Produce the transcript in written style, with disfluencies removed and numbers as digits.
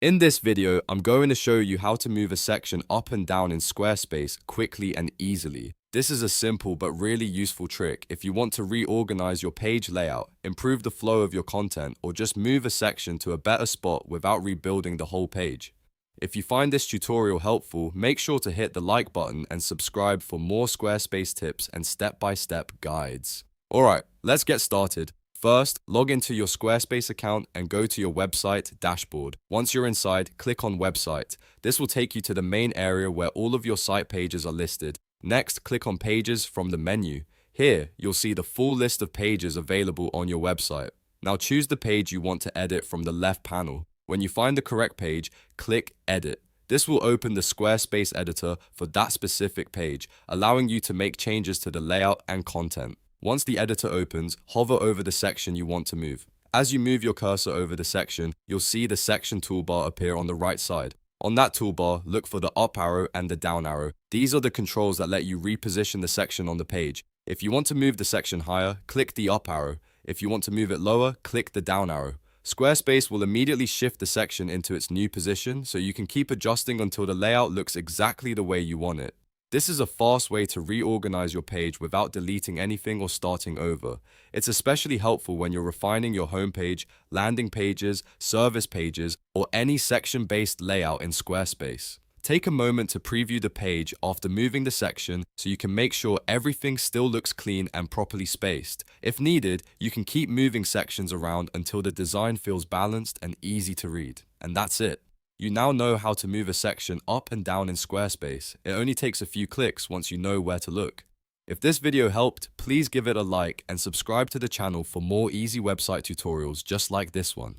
In this video, I'm going to show you how to move a section up and down in Squarespace quickly and easily. This is a simple but really useful trick if you want to reorganize your page layout, improve the flow of your content, or just move a section to a better spot without rebuilding the whole page. If you find this tutorial helpful, make sure to hit the like button and subscribe for more Squarespace tips and step-by-step guides. Alright, let's get started. First, log into your Squarespace account and go to your website dashboard. Once you're inside, click on Website. This will take you to the main area where all of your site pages are listed. Next, click on Pages from the menu. Here, you'll see the full list of pages available on your website. Now choose the page you want to edit from the left panel. When you find the correct page, click Edit. This will open the Squarespace editor for that specific page, allowing you to make changes to the layout and content. Once the editor opens, hover over the section you want to move. As you move your cursor over the section, you'll see the section toolbar appear on the right side. On that toolbar, look for the up arrow and the down arrow. These are the controls that let you reposition the section on the page. If you want to move the section higher, click the up arrow. If you want to move it lower, click the down arrow. Squarespace will immediately shift the section into its new position, so you can keep adjusting until the layout looks exactly the way you want it. This is a fast way to reorganize your page without deleting anything or starting over. It's especially helpful when you're refining your homepage, landing pages, service pages, or any section-based layout in Squarespace. Take a moment to preview the page after moving the section so you can make sure everything still looks clean and properly spaced. If needed, you can keep moving sections around until the design feels balanced and easy to read. And that's it. You now know how to move a section up and down in Squarespace. It only takes a few clicks once you know where to look. If this video helped, please give it a like and subscribe to the channel for more easy website tutorials just like this one.